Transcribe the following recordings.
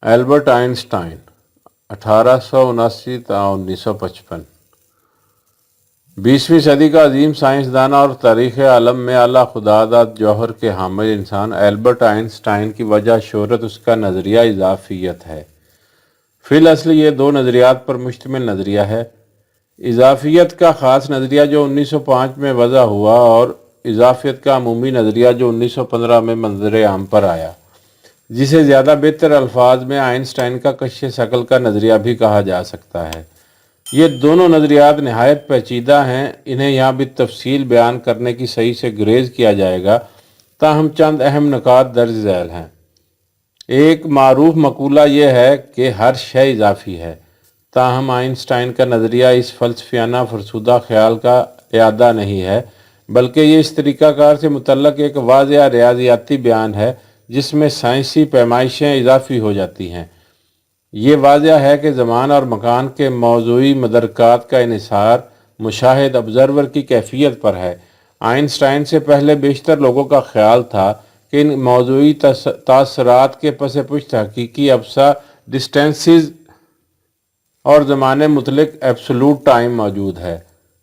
Albert Einstein 1879 تا 1955। 20वीं सदी का अजीम साइंसदान और तारीख़ आलम में आला खुदादाद जौहर के हामिल इंसान एल्बर्ट आइंस्टाइन की वजह शोहरत उसका नज़रिया इजाफियत है। फिल असल ये दो नज़रियात पर मुश्तमिल नज़रिया है। इजाफियत का ख़ास नज़रिया जो 1905 में वज़ा हुआ और इजाफियत का अमूमी नज़रिया जो 1915 में मंजर आम पर आया, जिसे ज़्यादा बेहतर अल्फाज में आइंस्टाइन का कश्श शकल का नज़रिया भी कहा जा सकता है। ये दोनों नज़रियात नहायत पेचीदा हैं, इन्हें यहाँ भी तफसील बयान करने की सही से गुरेज किया जाएगा, ताहम चंद अहम नुकात दर्ज झैल हैं। एक मारूफ मकूला यह है कि हर शय इजाफी है, ताहम आइंस्टाइन का नज़रिया इस फ़लसफ़ियाना फरसुदा ख्याल का इयादा नहीं है, बल्कि ये इस तरीक़ाकार से मुतल्लक एक वाज़ेह रियाज़ियाती बयान है जिसमें साइंसी पैमाइशें इजाफी हो जाती हैं। ये वाज़ेह है कि ज़मान और मकान के मौज़ूई मदरकात का इन्हिसार मुशाहिद ऑब्ज़र्वर की कैफियत पर है। आइंस्टाइन से पहले बेशतर लोगों का ख्याल था कि इन मौज़ूई तासरात के पस पुश्त हकीकी अब्सा डिस्टेंसेस और ज़माने मुतलिक एब्सोलूट टाइम मौजूद है,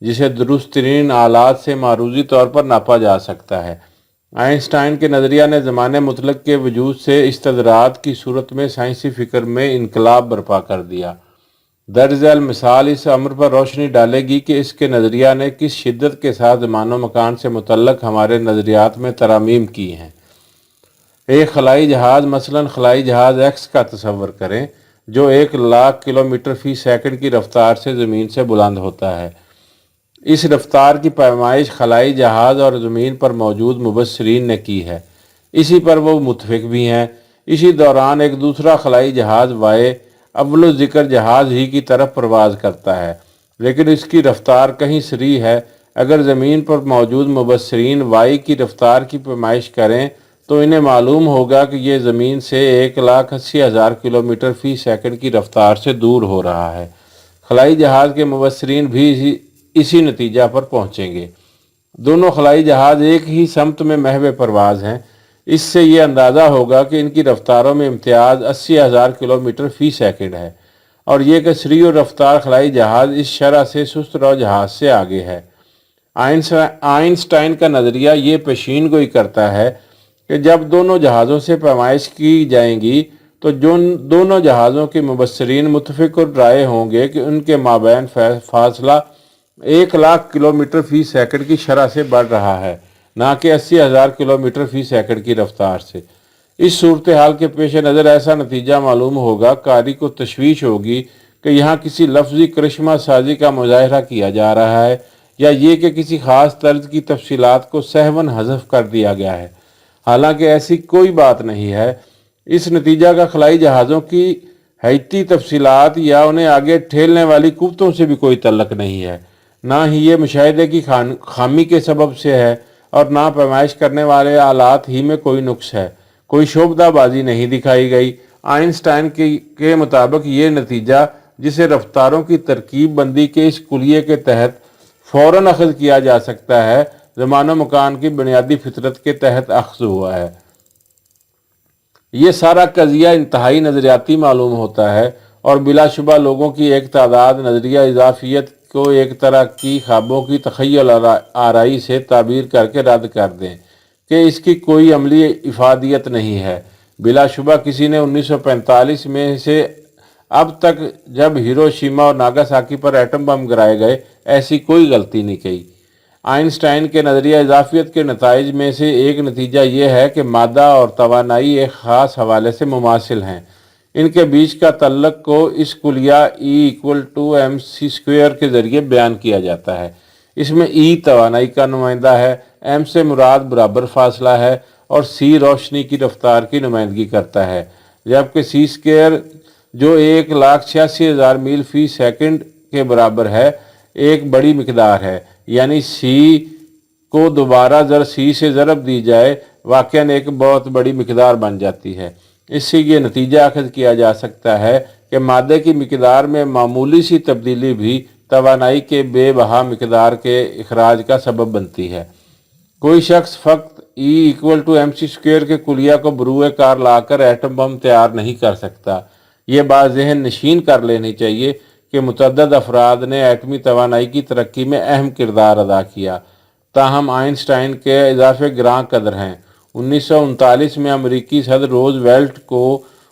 जिसे दुरुस्त तरीन आलात से मारूजी तौर पर नापा जा सकता है। आइंस्टाइन के नज़रिया ने ज़माने मुतलक के वजूद से इस्तदरात की सूरत में साइंसी फ़िक्र में इनकलाब बर्पा कर दिया। दरअसल मिसाल इस अमर पर रोशनी डालेगी कि इसके नज़रिया ने किस शिद्दत के साथ ज़मानो मकान से मुतल्लक हमारे नज़रियात में तरामीम की हैं। एक खलाई जहाज़ मसलन खलाई जहाज़ एक्स का तसव्वुर करें जो 1,00,000 किलोमीटर फ़ी सेकंड की रफ्तार से ज़मीन से बुलंद होता है। इस रफ्तार की पैमाइश खलाई जहाज़ और ज़मीन पर मौजूद मुबस्सरीन ने की है, इसी पर वो मुतफिक भी हैं। इसी दौरान एक दूसरा खलाई जहाज़ वाए अव्वल ज़िक्र जहाज़ ही की तरफ परवाज़ करता है, लेकिन इसकी रफ्तार कहीं सरी है। अगर ज़मीन पर मौजूद मुबस्सरीन वाई की रफ्तार की पैमाइश करें तो इन्हें मालूम होगा कि ये ज़मीन से 1,80,000 किलोमीटर फ़ी सेकंड की रफ्तार से दूर हो रहा है। खलाई जहाज़ के मुबस्सरीन भी इसी नतीजा पर पहुँचेंगे। दोनों खलाई जहाज़ एक ही समत में महव परवाज़ हैं। इससे ये अंदाज़ा होगा कि इनकी रफ्तारों में इम्तियाज़ 80,000 किलोमीटर फ़ी सेकंड है और ये कि सरी और रफ्तार खलाई जहाज़ इस शरह से सुस्त रौ जहाज़ से आगे है। आइंस्टाइन का नज़रिया ये पेशीन गोई करता है कि जब दोनों जहाज़ों से पैमाइश की जाएंगी तो जो दोनों जहाज़ों के मुबस्सरीन मुतफ़िक़ राय होंगे कि उनके माबैन फासला 1,00,000 किलोमीटर फ़ी सेकंड की शरह से बढ़ रहा है, ना कि 80,000 किलोमीटर फ़ी सेकंड की रफ्तार से। इस सूरत हाल के पेश नज़र ऐसा नतीजा मालूम होगा, कारी को तशवीश होगी कि यहाँ किसी लफ्ज़ी करिश्मा साजी का मुजाहरा किया जा रहा है या ये कि किसी ख़ास तर्ज की तफसीलात को सहवन हज़फ कर दिया गया है। हालांकि ऐसी कोई बात नहीं है। इस नतीजा का खलाई जहाज़ों की हैती तफसीलात या उन्हें आगे ठेलने वाली कुव्वतों से भी कोई तल्लक नहीं है। ना ही ये मुशाहिदे की खामी के सबब से है और ना पैमाइश करने वाले आलात ही में कोई नुक्स है। कोई शोबदाबाजी नहीं दिखाई गई। आइंस्टाइन के मुताबिक ये नतीजा, जिसे रफ्तारों की तरकीब बंदी के इस कुलिये के तहत फ़ौरन अखज़ किया जा सकता है, ज़मानो मकान की बुनियादी फितरत के तहत अखज़ हुआ है। ये सारा कज़िया इंतहाई नज़रियाती मालूम होता है और बिलाशुबा लोगों की एक तादाद नज़रिया इजाफियत को एक तरह की ख्वाबों की तख़य्युल आराई से ताबीर करके रद्द कर दें कि इसकी कोई अमली इफादियत नहीं है। बिलाशुबा किसी ने 1945 में से अब तक जब हिरोशिमा और नागासाकी पर एटम बम गिराए गए ऐसी कोई गलती नहीं की। आइंस्टाइन के नज़रिया इजाफियत के नताइज में से एक नतीजा ये है कि मादा और तवानाई एक ख़ास हवाले से मुमासिल हैं। इनके बीच का तल्लक को इस कुलिया E = mc² के ज़रिए बयान किया जाता है। इसमें E तवानाई का नुमाइंदा है, m से मुराद बराबर फासला है और c रोशनी की रफ्तार की नुमाइंदगी करता है, जबकि c² जो 1,86,000 मील फ़ी सेकंड के बराबर है एक बड़ी मिकदार है। यानी c को दोबारा ज़र c से ज़रब दी जाए वाक़यान एक बहुत बड़ी मिकदार बन जाती है। इससे ये नतीजा अखज़ किया जा सकता है कि मादे की मिकदार में मामूली सी तब्दीली भी तवानाई के बेबहा मिकदार के इखराज का सबब बनती है। कोई शख्स फक्त E=mc² के कुलिया को बरूए कार लाकर एटम बम तैयार नहीं कर सकता। ये बात ज़हन नशीन कर लेनी चाहिए कि मुतअद्दिद अफराद ने एटमी तवानाई की तरक्की में अहम किरदार अदा किया। ताहम आइंस्टाइन के इजाफे ग्रां कदर हैं। 1939 में अमरीकी सदर रोज़वेल्ट को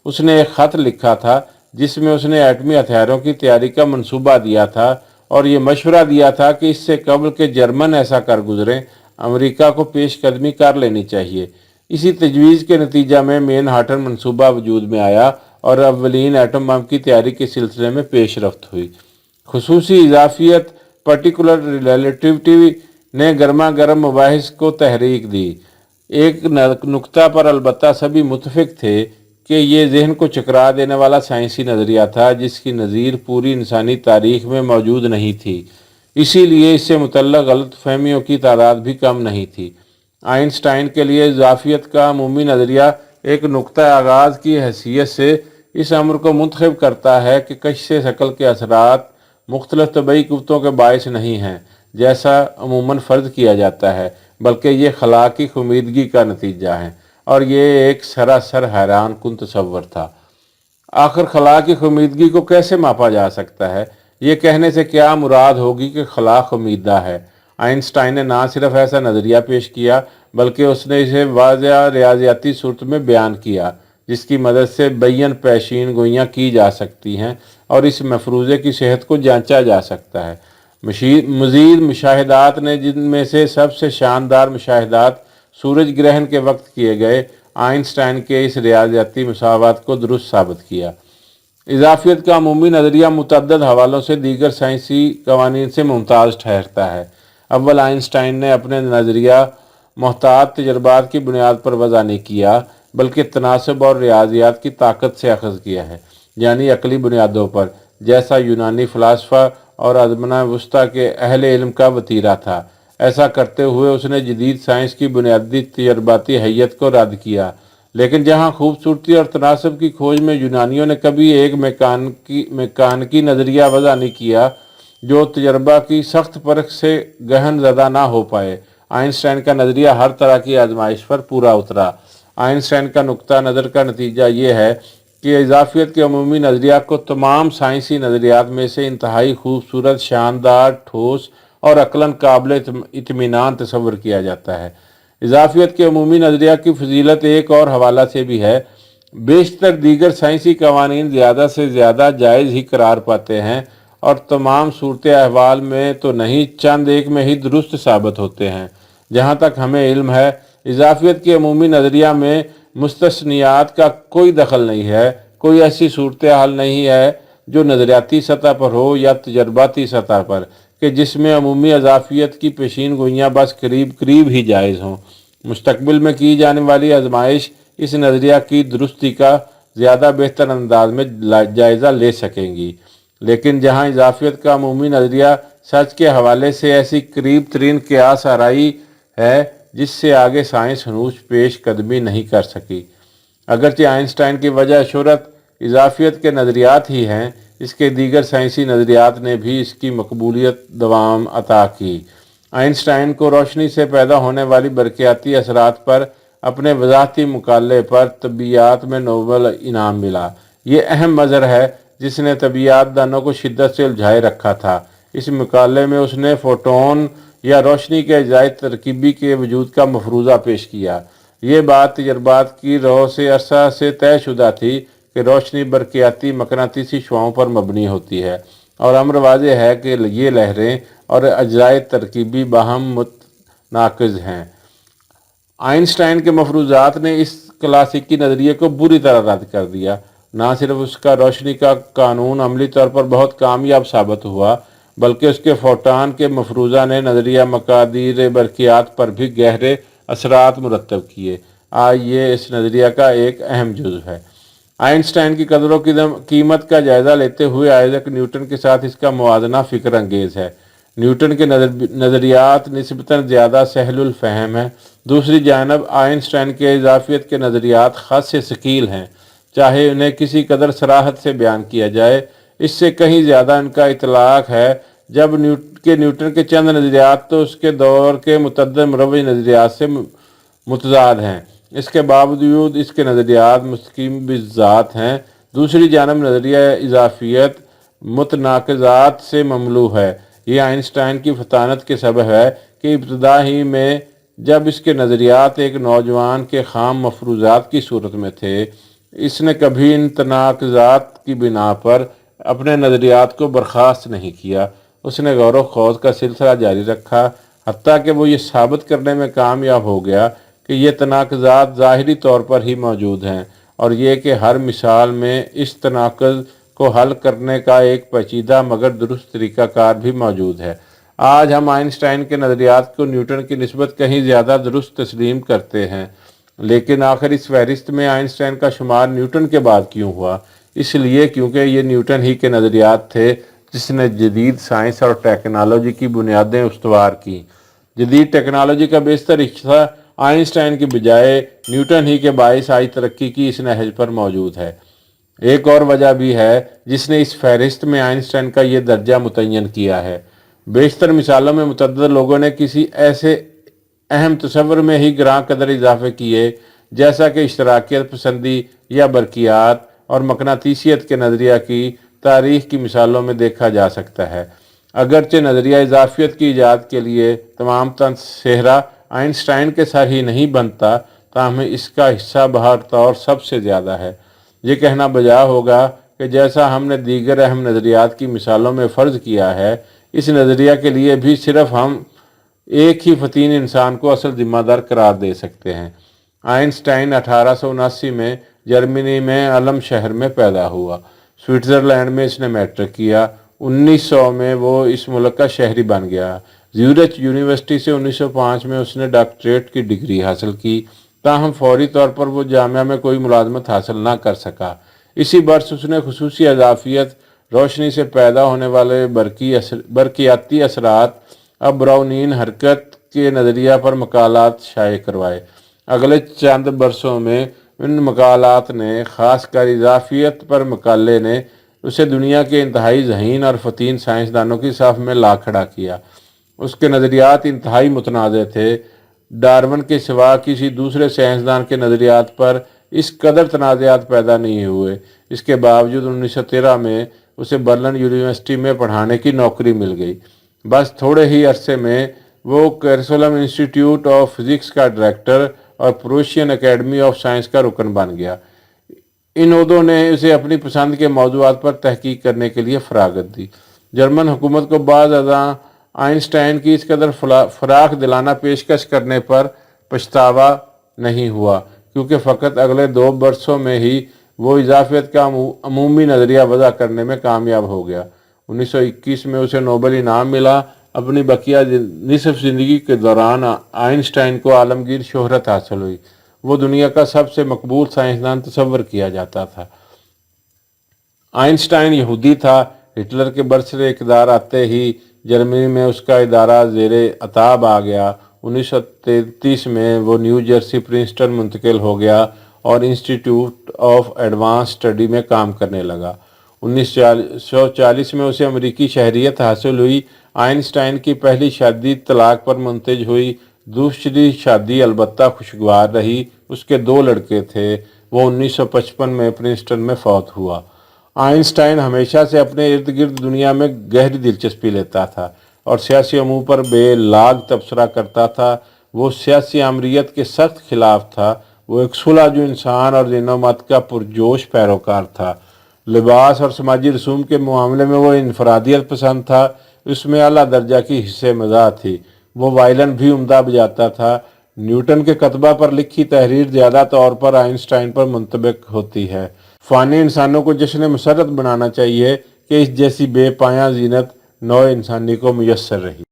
उसने एक ख़त लिखा था जिसमें उसने एटमी हथियारों की तैयारी का मंसूबा दिया था और ये मशवरा दिया था कि इससे कबल के जर्मन ऐसा कर गुजरें, अमेरिका को पेशकदमी कर लेनी चाहिए। इसी तजवीज़ के नतीजा में मैनहट्टन मंसूबा वजूद में आया और अव्वलीन एटम बम की तैयारी के सिलसिले में पेशरफ्त हुई। खुसूसी इजाफियत पर्टिकुलर रिलेटिविटी ने गर्मा गर्म मबाहिस को तहरीक दी। एक नुक्ता पर अलबत्ता सभी मुतफिक थे कि ये जहन को चकरा देने वाला साइंसी नज़रिया था जिसकी नज़ीर पूरी इंसानी तारीख में मौजूद नहीं थी, इसीलिए इससे मुतल्लक़ गलत फहमियों की तादाद भी कम नहीं थी। आइंस्टाइन के लिए इजाफियत का अमूमी नज़रिया एक नुक्ता आगाज़ की हैसियत से इस अम्र को मुंतखब करता है कि कश्श शकल के असरात मुख्तलिफ तबई कुव्वतों के बायस नहीं हैं जैसा अमूमन फ़र्ज़ किया जाता है, बल्कि ये खलाकी खुमीदगी का नतीजा है। और ये एक सरासर हैरान कुन तसव्वुर था। आखिर खला की खुमीदगी को कैसे मापा जा सकता है? ये कहने से क्या मुराद होगी कि खला खुमीदा है? आइंस्टाइन ने ना सिर्फ ऐसा नज़रिया पेश किया बल्कि उसने इसे वाज़ेह रियाज़ियाती सूरत में बयान किया जिसकी मदद से बैन पेशीन गोइयाँ की जा सकती हैं और इस मफरूज़े की सेहत को जांचा जा सकता है। मज़ीद मुशाहिदात ने, जिनमें से सबसे शानदार मुशाहिदात सूरज ग्रहण के वक्त किए गए, आइंस्टाइन के इस रियाज़ियाती मसावत को दुरुस्त साबित किया। इजाफियत का अमूमी नज़रिया मुतअद्दिद हवालों से दीगर साइंसी कवानीन से मुमताज़ ठहरता है। अव्वल आइंस्टाइन ने अपने नज़रिया मोहतात तजर्बात की बुनियाद पर वज़ा नहीं किया बल्कि तनासब और रियाज़ियात की ताकत से अखज़ किया है, यानी अकली बुनियादों पर, जैसा यूनानी फ़लसफ़ा और अज़मना वुस्ता के अहले इल्म का वतीरा था। ऐसा करते हुए उसने जदीद साइंस की बुनियादी तजर्बाती हैयत को रद्द किया। लेकिन जहाँ खूबसूरती और तनासब की खोज में यूनानियों ने कभी एक मेकानिकी नज़रिया वज़ा नहीं किया जो तजर्बा की सख्त परख से गहन ज़दा ना हो पाए, आइंस्टाइन का नज़रिया हर तरह की आजमाइश पर पूरा उतरा। आइंस्टाइन का नुक्ता नज़र का नतीजा ये है कि इजाफियत के अमूमी नज़रिया को तमाम साइंसी नज़रियात में से इंतहाई खूबसूरत, शानदार, ठोस और अक्लन काबिल इत्मीनान तस्वर किया जाता है। इजाफियत के अमूमी नज़रिया की फजीलत एक और हवाला से भी है। बेशतर दीगर साइंसी कवानीन ज़्यादा से ज़्यादा जायज़ ही करार पाते हैं और तमाम सूरत अहवाल में तो नहीं, चंद एक में ही दुरुस्त साबित होते हैं। जहाँ तक हमें इल्म है, इजाफियत के अमूमी नज़रिया में मुस्तस्नियात का कोई दखल नहीं है। कोई ऐसी सूरत हाल नहीं है जो नज़रियाती सतह पर हो या तजर्बाती सतह पर कि जिसमें अमूमी इजाफियत की पेशीन गोइयाँ बस करीब करीब ही जायज़ हों। मुस्तकबिल में की जाने वाली आजमाइश इस नज़रिया की दुरुस्ती का ज़्यादा बेहतर अंदाज में जायज़ा ले सकेंगी। लेकिन जहाँ इजाफियत का अमूमी नज़रिया सच के हवाले से ऐसी करीब तरीन क़यास आराई है जिससे आगे साइंस हनूज पेश कदमी नहीं कर सकी। अगरचे आइंस्टाइन की वजह शोहरत इजाफियत के नज़रियात ही हैं, इसके दीगर साइंसी नज़रियात ने भी इसकी मकबूलियत दवाम अता की। आइंस्टाइन को रोशनी से पैदा होने वाली बरक़ियाती असरात पर अपने वज़ाहती मुकाले पर तबियात में नोबल इनाम मिला। ये अहम मज़हर है जिसने तबियात दानों को शिद्दत से उलझाए रखा था। इस मुकाले में उसने फोटोन या रोशनी के अजायद तरकीबी के वजूद का मफरूज़ा पेश किया। ये बात तजर्बात की रो से अरसा से तयशुदा थी कि रोशनी बरक़ियाती मकनातीसी शुआओं पर मबनी होती है और अम्र वाज़ेह है कि ये लहरें और अजायद तरकीबी बाहम मुतनाक़िज़ हैं। आइंस्टाइन के मफरूज़ात ने इस क्लासिकी नज़रिए को बुरी तरह रद्द कर दिया। ना सिर्फ उसका रोशनी का कानून अमली तौर पर बहुत कामयाब साबित हुआ बल्कि उसके फोटान के मफरूज़ा ने नज़रिया मकादीर बरक़ियात पर भी गहरे असरात मुरतब किए। आज ये इस नज़रिया का एक अहम जुज़ है। आइंस्टाइन की कदरों की कीमत का जायज़ा लेते हुए आइज़ैक न्यूटन के साथ इसका मुआवजना फ़िक्र अंगेज़ है। न्यूटन के नज़रियात निस्बतन ज़्यादा सहलुल फ़हम है। दूसरी जानब आइंस्टाइन के इजाफियत के नज़रियात ख़ास सकील हैं, चाहे उन्हें किसी कदर सराहत से बयान किया जाए। इससे कहीं ज़्यादा इनका इतलाक़ है جب نیوٹن کے چند نظریات تو اس کے دور کے متعدد مروج نظریات سے متضاد ہیں، اس کے باوجود اس کے نظریات مستقیم بالذات ہیں۔ دوسری جانب نظریہ اضافیت متناقضات سے مملو ہے۔ یہ آئنسٹائن کی فطانت کے سبب ہے کہ ابتدا ہی میں جب اس کے نظریات ایک نوجوان کے خام مفروضات کی صورت میں تھے، اس نے کبھی ان تناقضات کی بنا پر اپنے نظریات کو برخاست نہیں کیا۔ اس نے غور و خوض کا سلسلہ جاری رکھا، حتیٰ کہ وہ یہ ثابت کرنے میں کامیاب ہو گیا کہ یہ تناقضات ظاہری طور پر ہی موجود ہیں، اور یہ کہ ہر مثال میں اس تناقض کو حل کرنے کا ایک پیچیدہ مگر درست طریقہ کار بھی موجود ہے۔ آج ہم آئنسٹائن کے نظریات کو نیوٹن کی نسبت کہیں زیادہ درست تسلیم کرتے ہیں، لیکن آخر اس فہرست میں آئنسٹائن کا شمار نیوٹن کے بعد کیوں ہوا؟ اس لیے کیونکہ یہ نیوٹن ہی کے نظریات تھے جس نے جدید سائنس اور ٹیکنالوجی کی بنیادیں استوار کی۔ جدید ٹیکنالوجی کا بیشتر حصہ آئنسٹائن کی بجائے نیوٹن ہی کے باعث آج ترقی کی اس نہج پر موجود ہے۔ ایک اور وجہ بھی ہے جس نے اس فہرست میں آئنسٹائن کا یہ درجہ متعین کیا ہے۔ بیشتر مثالوں میں متعدد لوگوں نے کسی ایسے اہم تصور میں ہی گراں قدر اضافے کیے جیسا کہ اشتراکیت پسندی یا برقیات اور مقناطیسیت کے نظریہ کی تاریخ کی مثالوں میں دیکھا جا سکتا ہے۔ اگرچہ نظریہ اضافیت کی ایجاد کے لیے تمام سہرا آئنسٹائن کے سر ہی نہیں بنتا، تاہم اس کا حصہ بہر طور سب سے زیادہ ہے۔ یہ کہنا بجا ہوگا کہ جیسا ہم نے دیگر اہم نظریات کی مثالوں میں فرض کیا ہے، اس نظریہ کے لیے بھی صرف ہم ایک ہی فطین انسان کو اصل ذمہ دار قرار دے سکتے ہیں۔ آئنسٹائن 1879 میں جرمنی میں علم شہر میں پیدا ہوا۔ سوئٹزرلینڈ میں اس نے میٹرک کیا۔ 1900 میں وہ اس ملک کا شہری بن گیا۔ زیورچ یونیورسٹی سے 1905 میں اس نے ڈاکٹریٹ کی ڈگری حاصل کی، تاہم فوری طور پر وہ جامعہ میں کوئی ملازمت حاصل نہ کر سکا۔ اسی برس اس نے خصوصی اضافیت، روشنی سے پیدا ہونے والے برقیاتی اثرات اور براؤنین حرکت کے نظریہ پر مقالات شائع کروائے۔ اگلے چند برسوں میں ان مقالات نے، خاص کر اضافیت پر مقالے نے، اسے دنیا کے انتہائی ذہین اور فطین سائنسدانوں کی صف میں لا کھڑا کیا۔ اس کے نظریات انتہائی متنازع تھے۔ ڈارون کے سوا کسی دوسرے سائنسدان کے نظریات پر اس قدر تنازعات پیدا نہیں ہوئے۔ اس کے باوجود 1913 میں اسے برلن یونیورسٹی میں پڑھانے کی نوکری مل گئی۔ بس تھوڑے ہی عرصے میں وہ کیرسولم انسٹی ٹیوٹ آف فزکس کا ڈائریکٹر اور پروشین اکیڈمی آف سائنس کا رکن بن گیا۔ ان عہدوں نے اسے اپنی پسند کے موضوعات پر تحقیق کرنے کے لیے فراغت دی۔ جرمن حکومت کو بعد ازاں آئنسٹائن کی اس قدر فراخ دلانہ پیشکش کرنے پر پچھتاوا نہیں ہوا، کیونکہ فقط اگلے 2 برسوں میں ہی وہ اضافیت کا عمومی نظریہ وضع کرنے میں کامیاب ہو گیا۔ 1921 میں اسے نوبل انعام ملا۔ اپنی بقیہ نصف زندگی کے دوران آئنسٹائن کو عالمگیر شہرت حاصل ہوئی۔ وہ دنیا کا سب سے مقبول سائنسدان تصور کیا جاتا تھا۔ آئنسٹائن یہودی تھا۔ ہٹلر کے برسر اقتدار آتے ہی جرمنی میں اس کا ادارہ زیر عتاب آ گیا۔ 1933 میں وہ نیو جرسی پرنسٹن منتقل ہو گیا اور انسٹیٹیوٹ آف ایڈوانس اسٹڈی میں کام کرنے لگا۔ 1940 میں اسے امریکی شہریت حاصل ہوئی۔ آئنسٹائن کی پہلی شادی طلاق پر منتج ہوئی۔ دوسری شادی البتہ خوشگوار رہی۔ اس کے 2 لڑکے تھے۔ وہ 1955 میں پرنسٹن میں فوت ہوا۔ آئنسٹائن ہمیشہ سے اپنے ارد گرد دنیا میں گہری دلچسپی لیتا تھا اور سیاسی امور پر بے لاگ تبصرہ کرتا تھا۔ وہ سیاسی آمریت کے سخت خلاف تھا۔ وہ ایک صلح جو انسان اور دین و مت کا پرجوش پیروکار تھا۔ لباس اور سماجی رسوم کے معاملے میں وہ انفرادیت پسند تھا۔ اس میں اعلیٰ درجہ کی حصے مزاح تھی۔ وہ وائلن بھی عمدہ بجاتا تھا۔ نیوٹن کے کتبہ پر لکھی تحریر زیادہ طور پر آئنسٹائن پر منطبق ہوتی ہے۔ فانی انسانوں کو جشن مسرت بنانا چاہیے کہ اس جیسی بے پایاں زینت نوع انسانی کو میسر رہی۔